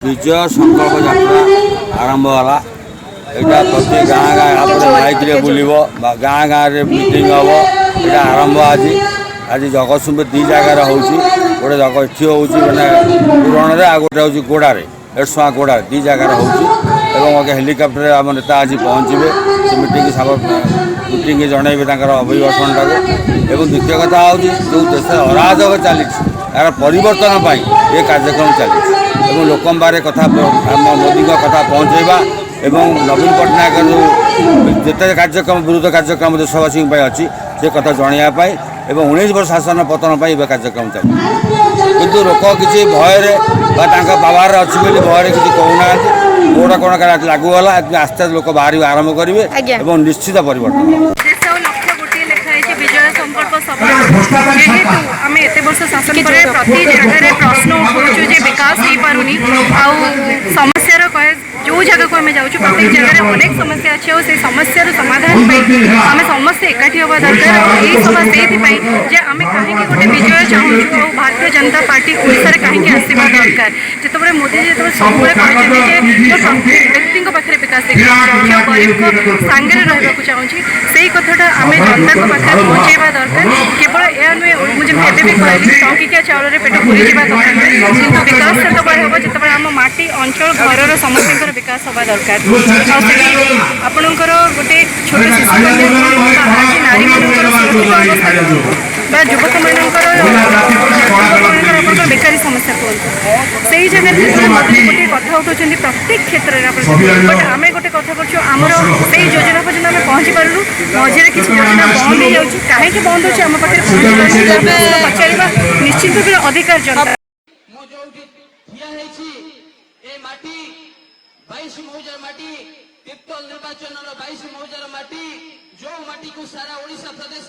विजय संकल्प यात्रा आरंभ है यहाँ प्रति गाँ गाँ यहाँ माइक बुल गाँ गाँव में मीटिंग हम यहाँ आरंभ आज आज जगतसिंहपुर दी जगार हो गोटे जगह ये हूँ मैंने पुराण आ गोटे हूँ गोड़े एडसुआ गोड़ा दी जगार हो हेलिकप्टर आम नेता आज पहुँचे से मीटिंग मीटिंग जनइबे अभिभाषण टाक द्वितीय कथा हूँ जो देश अराजक चली यार परिवर्तन ये कार्यक्रम चली लोक बारे कथा मोदी कथा पहुँचेबा एवं नवीन पट्टनायक जो जिते कार्यक्रम विरोध कार्यक्रम देशवासी अच्छी से कथा जनवाई एवं 19 वर्ष शासन पतन कार्यक्रम चलती किंतु लोक किसी भय पावर अच्छी भय किसी कहूना कौटा कौन लागूगला आस्ते आस्ते लोक बाहर आरंभ करेंगे और निश्चित परिवर्तन आम एत वर्ष शासन पर प्रति जगह प्रश्न उठाऊ विकास हो पारुनी समस्या कहे जो जगह को आम जाऊँ प्रत्येक जगह अनेक समस्या अच्छी और से समस्यार समाधान आम समस्ते एकाठी हवा दरकार और यही सभा से आम कहीं गोटे विजय चाहूँ और भारतीय जनता पार्टी ओडिशा कहीं आसवा दरकार जिते मोदी जी सब प्रत्येक व्यक्ति पाखे विकास देखिए गरीब को सांगे रहा चाहूँगी से कथाटा आम जनता पाखे पहुँचेवा दरकार केवल यह नुहे मुझे भी कहली टंकिकिया चाउल पेट भूली जावा कथा किंतु विकास सेतबे हम जिते आम माटी अंचल घर समस्त विकास हवा दरकार आपणकर गोटे छोट शिशु नारी मान युवक मान बेकारी समस्या कहते से जगह गोटे कथा उठाऊँ प्रत्येक क्षेत्र में बट आम गोटे कथा कर आमर से योजना पर्यटन आम पहुँची पार्लु मझे किसी योजना बंद हो जाऊँ कहीं बंद हो आम पाखे पचार निश्चित रूप अधिकार जनता 22 मौजार माटी तिप्तल निर्वाचन 22 मौजार माटी जो माटी को सारा ओडिशा प्रदेश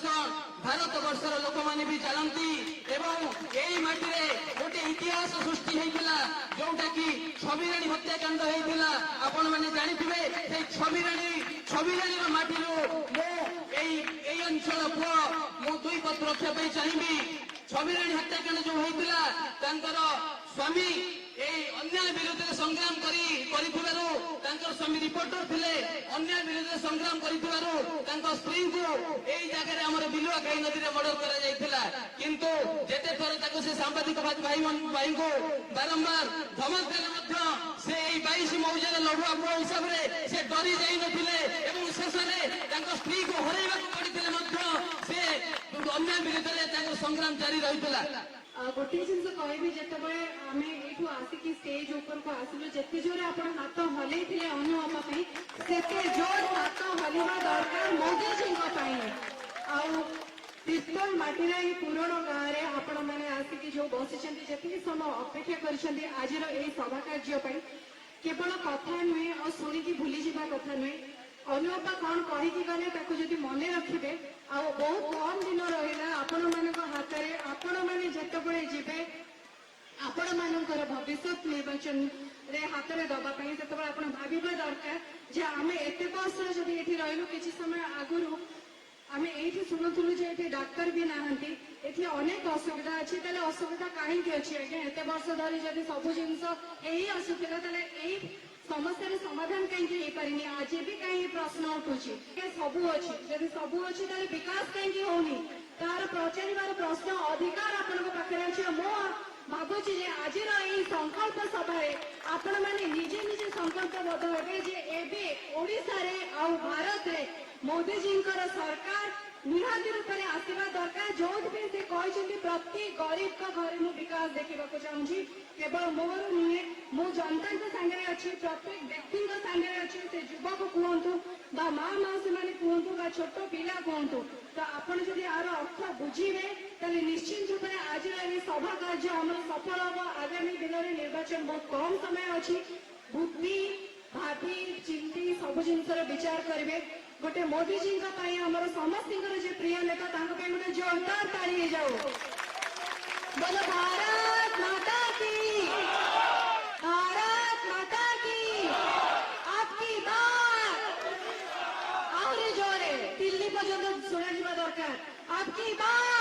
भारत वर्षर लोक मैंने भी जानती यही माटी रे गोटे इतिहास सृष्टि होता जोटा कि छविराणी हत्याकांड होता आपण मैंने जानी छविराणी माटी अंचल पुआ मु दुई पद रखा चाहिए छविराणी हत्याकांड जो होता स्वामी अन्याय विरुद्ध संग्राम स्वामी रिपोर्टर थे अन्याय विरुद्ध संग्राम स्त्री को यही जगह आम बिलुआ कई नदी में मर्डर किंतु जेते थर से सांबादिक भाई को बारंबार धमक देले से 22 मौजार लड़ुआ पुआ हिसाब से डरी जाते शेष में स्त्री को हरैवा पड़ते से अन्याय विरुद्ध संग्राम जारी रही गोटे जिन कहबी जिते आम यू आसिक स्टेज ऊपर को आसलु जिते जोर आप हाथ हल अनुभाव से जोर हाथ हलवा दरकार मोदी जी तिस्तोल माटी पुराण गाँव में आपण मैंने आसिक जो बसी जी समय अपेक्षा कर आज सभा कार्य केवल कथा नुहे और शुणिकी भूली जावा कथा नुहे अनुपा कौन कहीकि गले जदि मन रखिए आ बहुत कम दिन रहा आपण मान हाथ में आपण मैंने जिते जीवे आपण मानकर भविष्य निर्वाचन रे हाथ में दवाई से आप भाविबा दरकार जे आम एत वर्ष जब ये रही किसी समय आगुरी आम ये शुणुलु जे डाक्तर भी नहांती ये अनेक असुविधा अच्छी असुविधा कहीं अच्छी आज्ञा एत वर्ष धरी जब सब जिन यही असुविधा यही समस्या समाधान कहीं पारिनी आज भी कहीं प्रश्न उठुची सबू अच्छी जब सबू अच्छी विकास कहीं होनी तार पचार प्रश्न अधिकार आपखे अच्छे मो भावुची आज संकल्प सभा आपण मैंने निजे निजे संकल्पबद्ध हे ओडिशा रे आ भारत रे मोदी जी सरकार निहाती रूप में आसवा दरकार जो भी से कहते प्रति गरीब का घर मु विकास देखा चाहूँगी केवल मोर नुहे मु जनता सांगे अच्छी प्रत्येक व्यक्ति सांगे अच्छी से युवक कहतु माँ मौसी मैंने कहतु छोट पिला कहतु तो आपड़ जब यार अर्थ बुझे निश्चित रूप में आज सभा कार्य आम सफल हम आगामी दिन में निर्वाचन बहुत कम समय अच्छी बुद्धि भाभी चिंती सब जिन विचार करेंगे गोटे मोदी जी आमर समस्त प्रिय नेता गोटे जोरदार ताली जाओ बोलो भारत माता की आपकी बात और जोरे दिल्ली पर्यटन शुणा दरकार आपकी बात